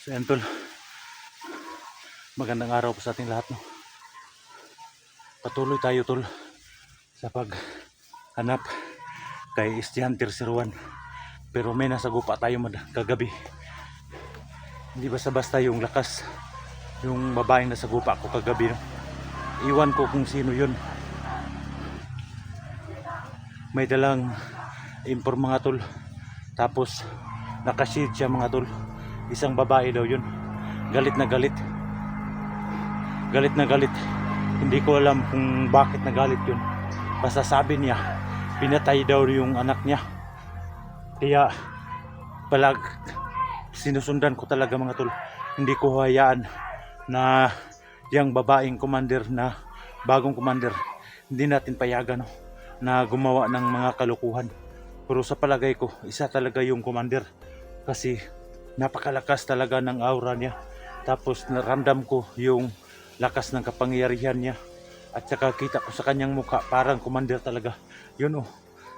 So yan tol, magandang araw po sa ating lahat, no? Patuloy tayo tol sa paghanap kay Hunter 01. Pero may nasa gupa tayo kagabi. Hindi basta-basta yung lakas yung babaeng nasa gupa ko kagabi, no? Iwan ko kung sino yun. May dalang impor mga tol. Tapos nakashade siya mga tol. Isang babae daw yun. Galit na galit. Galit na galit. Hindi ko alam kung bakit nagalit yun. Basta sabi niya, pinatay daw yung anak niya. Kaya palag sinusundan ko talaga mga tol. Hindi ko hayaan na yung babaeng commander na bagong commander, hindi natin payagan, no, na gumawa ng mga kalukuhan. Pero sa palagay ko, isa talaga yung commander. Kasi napakalakas talaga ng aura niya. Tapos naramdam ko yung lakas ng kapangyarihan niya. At saka kita ko sa kanyang mukha, parang commander talaga. Yun oh,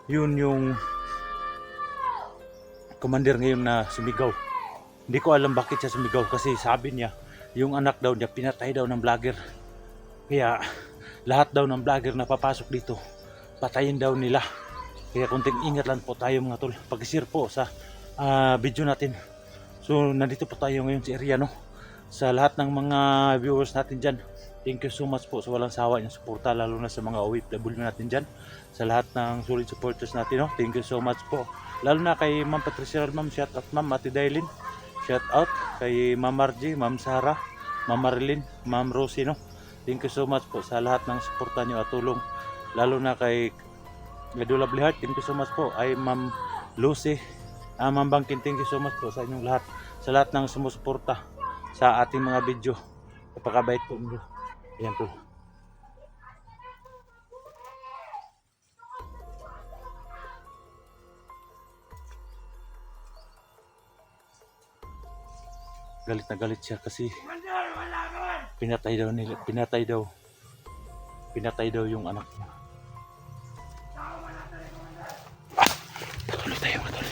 yun yung commander ngayon na sumigaw. Hindi ko alam bakit siya sumigaw, kasi sabi niya, yung anak daw niya pinatay daw ng vlogger. Kaya lahat daw ng vlogger na papasok dito, patayin daw nila. Kaya kunting ingat lang po tayo mga tol. Pag-share po sa video natin. So nandito po tayo ngayon sa area, no? Sa lahat ng mga viewers natin dyan, thank you so much po sa walang sawa yung suporta, lalo na sa mga OFW natin dyan. Sa lahat ng solid supporters natin, no? Thank you so much po. Lalo na kay Ma'am Patricia, Ma'am, shout out Ma'am Ate Dailin. Shout out kay Ma'am Margie, Ma'am Sarah, Ma'am Marilyn, Ma'am Rosie, no? Thank you so much po sa lahat ng suporta nyo at tulong. Lalo na kay Medula Blihart, thank you so much po. Ay Ma'am Lucy, Ma'am Bangkin, thank you so much po sa inyong lahat. Sa lahat ng sumusuporta sa ating mga video. Napakabait po nyo. Ayan po. Galit na galit siya kasi pinatay daw yung anak niya. Tuloy tayo mga tol.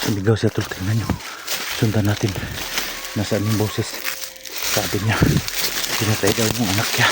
Sumigaw siya tol, tingnan nyo. Sundan natin. Nasaan yung boses? Sabi niya, pinatay daw yung anak niya.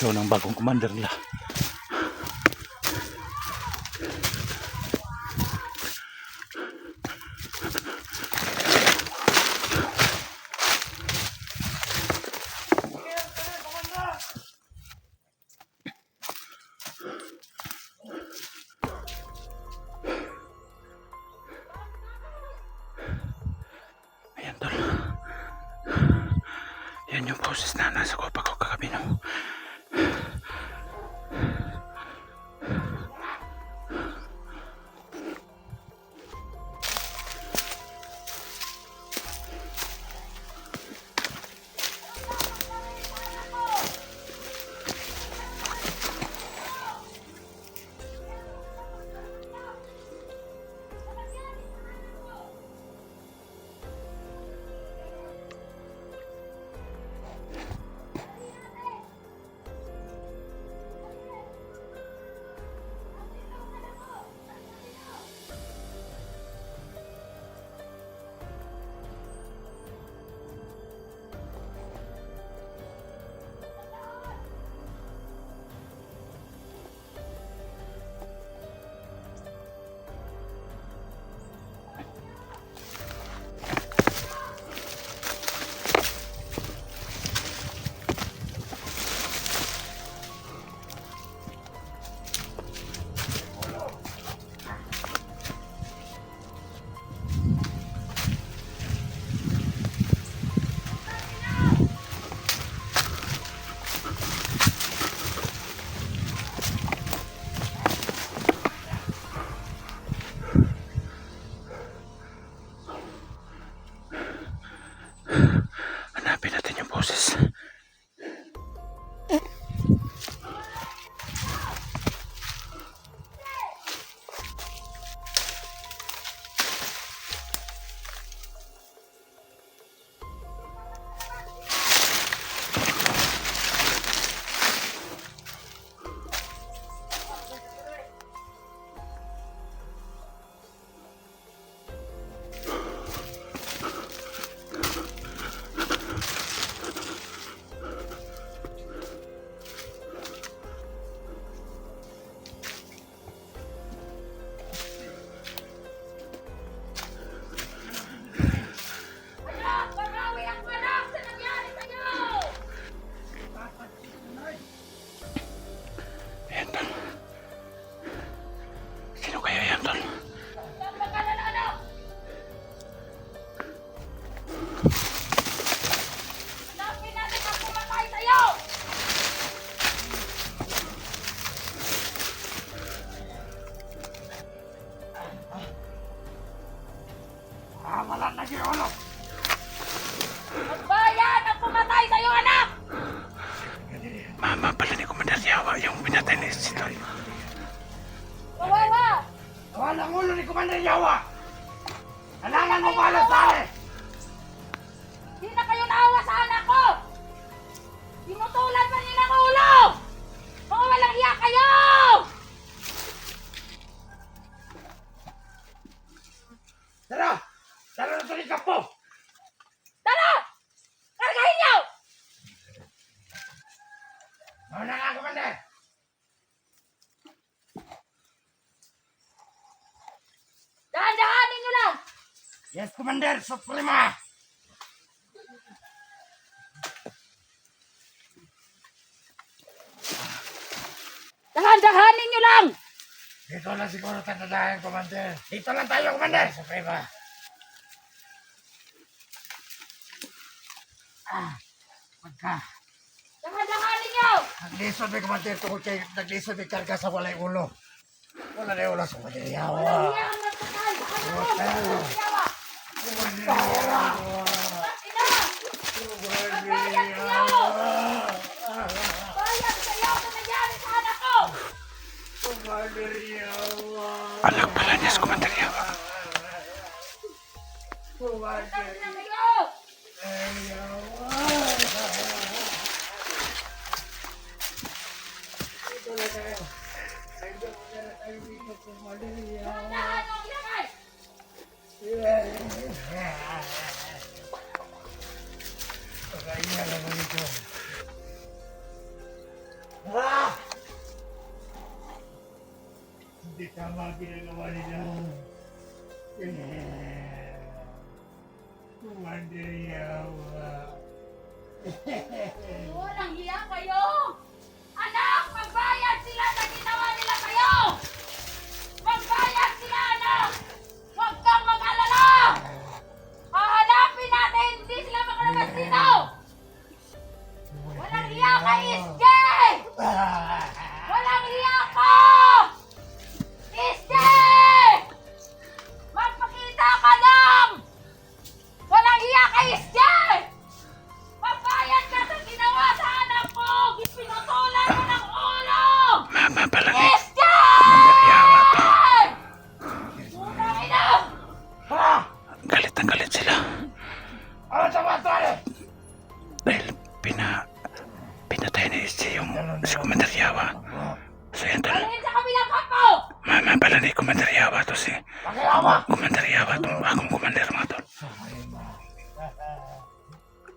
Yun ang bagong commander nila. Ayan tol. Yan yung process na nasa kopa ko kagabi no. Hanapin natin yung boses. Ayan tol. Sino kaya yan tol? Wala na siya, ano? Magbayan ang pumatay sa'yo, anak! Mama pala ni Commander Yawa yung pinatay ni si Tol. Kawawa! Walang ulo ni Commander Yawa! Kailangan mo pala sa akin! Di na kayo naawa sa anak ko! Tinutulan pa niyo ng ulo! Mga walang hiya kayo! Tara! Tara na ito ni Kapo! Tara! Kargahin niyo! Mauna nga, Commander! Dahan-dahanin niyo lang! Yes, Commander! Suprema! Dahan-dahanin niyo lang! Dito lang siguro tatadahan, Commander. Dito lang tayo, Commander! Suprema! Pagka Dahan-dahanin niyo! naglisod may Commander tungkol kay naglisod may karga sa walay ulo. Wala na yung ulo sa Commander Yawa. Walang hiya ang nagpatay! Ano mo? Yawa! Commander Yawa! Ina! Magbayan kayo! Bayan kayo sa nangyari sa anak ko! Commander Yawa! Anak pala niya si Commander Yawa. Commander Ina kayo! Yawa! Dito na tayo. Dito na tayo dito, Commander Yawa. Dahan ang ilagay! Pagkain na lang dito. tama ang ginagawa nila. Commander Yawa. Walang hiya kayo! Anak, magbayad sila sa ginawa nila kayo! Magbayad sila, anak! Huwag kang mag-alala! Hahanapin natin, hindi sila makalabas dito! Walang hiya ka, SJ! Walang hiya ka! SJ! Magpakita ka lang! Walang hiya ka, SJ! Magbayad ka sa ginawa sa anak ko! Pinutulan mo ng ulo! Mama, palagi. SJ! Unang ina! Ha? Galit na galit sila. Ano sa mga tuwali? Dahil pinatay ni SJ yung si Commander Yawa. So yan talaga. Alin sa kabilang kampo! Mama, pala ni Commander Yawa to si Pakiawa! Commander Yawa to. Akong Commander mga tol.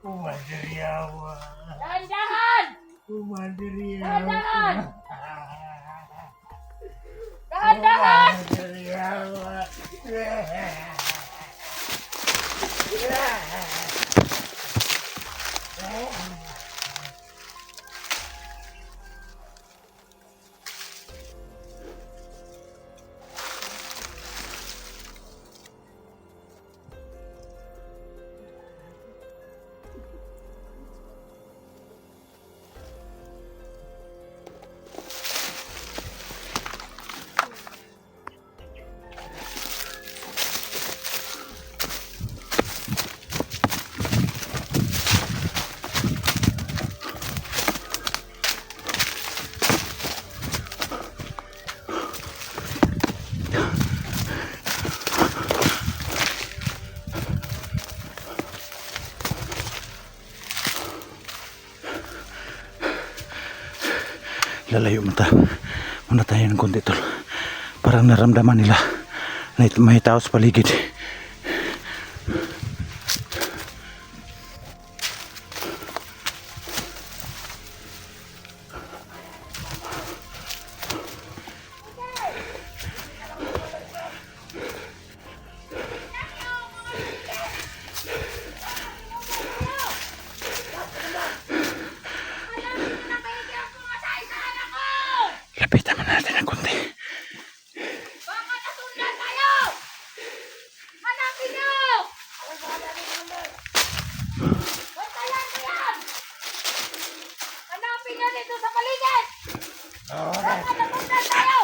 Commander Yawa. Dahan-dahan! Commander Dahan-dahan! Yawa. Dahan-dahan! Commander Yawa. Lalayo muna tayo ng konti tol. Parang naramdaman nila na may tao sa paligid. Lapitan mo natin ng konti. Baka nasundan tayo! Hanapin niyo! Bantayan niyo yan! Hanapin niyo dito sa paligid! Baka nasundan tayo!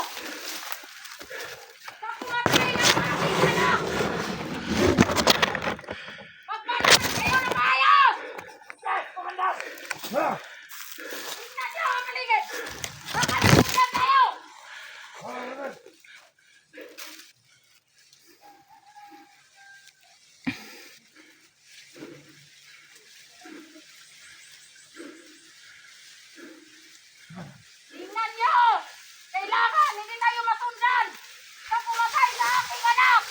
Papumatay ng aking anak! Magbanat kayo ng maayos! Tingnan niyo ang paligid! Baka nasundan tayo! Tingnan niyo! Kailangan hindi tayo masundan! Sa pumatay sa aking anak!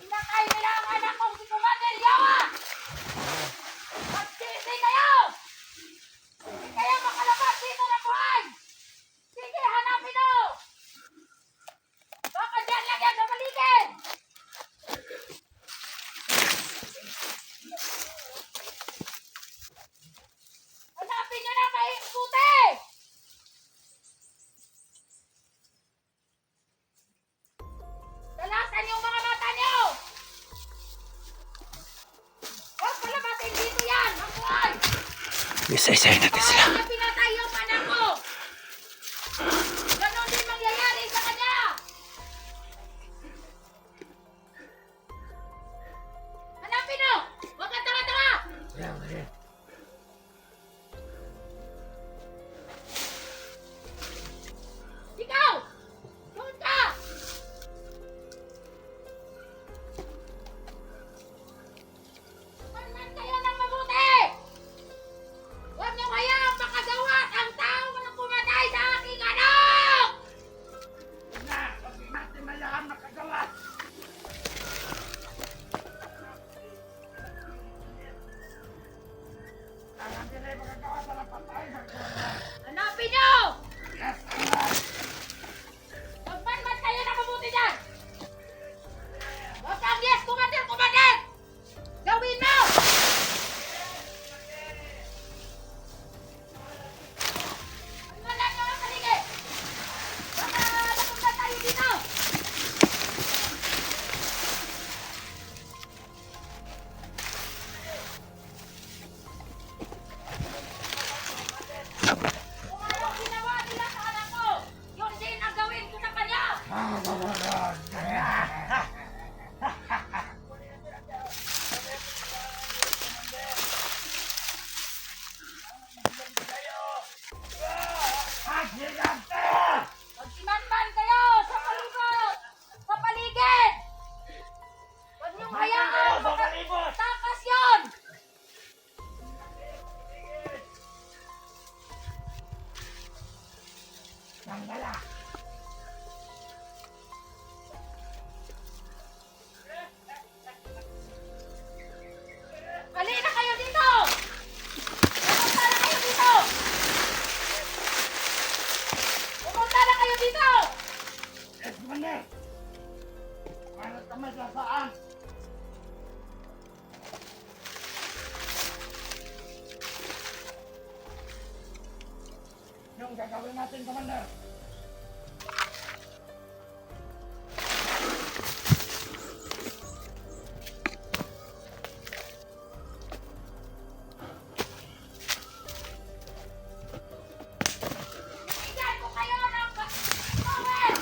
Pinatay nila ang anak kong si Commander Yawa! Magsisi kayo! Hindi kayo makalabas dito ng buhay! Sige, hanapin mo! Baka dyan lang yan sa paligid! Hanapin nyo na kay puti! Dalasan yung mga mata nyo! Huwag palabasin dito yan! Ang buhay! Isa-isahin natin sila. Bakit niya pinatay yung anak ko? Ganon din mangyayari sa kanya! Hanapin mo! Huwag kang tanga-tanga! Ikaw! Doon ka! Tingnan kayo ng mabuti! Huwag niyo hayaang makagawa Halina kayo dito! Pumunta na kayo dito! Pumunta na kayo dito! Yes, Commander! Para kami sa saan? Yung gagawin natin, Commander? Bigyan ko kayo ng towel!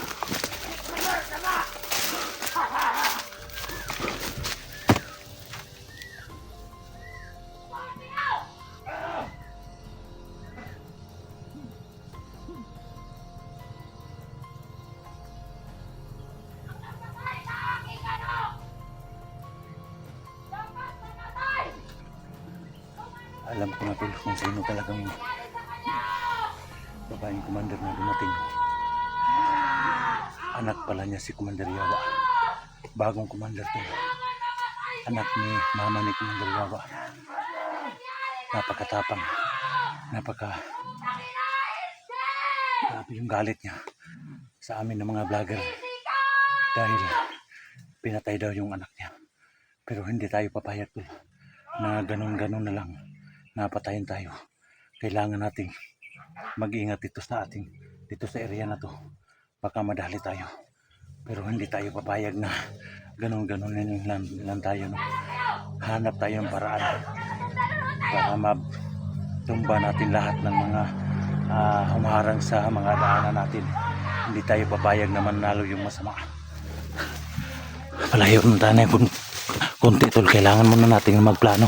Commander, tama! Scorpio! Ang namatay sa aking ano! Dapat mamatay! Alam ko na tol kung sino talagang Nangyari sa kanya! babaeng commander na dumating. Anak pala niya si Commander Yawa. Bagong commander to. Anak ni mama ni Commander Yawa. Napakatapang. Grabe yung galit niya sa amin ng mga vlogger. Dahil pinatay daw yung anak niya. Pero hindi tayo papayag tol na ganun-ganun na lang napatayin tayo. Kailangan nating mag-ingat dito sa area na to. Baka madali tayo. Pero hindi tayo papayag na ganun-ganun lang tayo. No? Hanap tayo ng paraan para matumba natin lahat ng mga humarang sa mga daanan natin. Hindi tayo papayag na manalo yung masama. Palayo na tayo kunti tol. Kailangan muna natin magplano.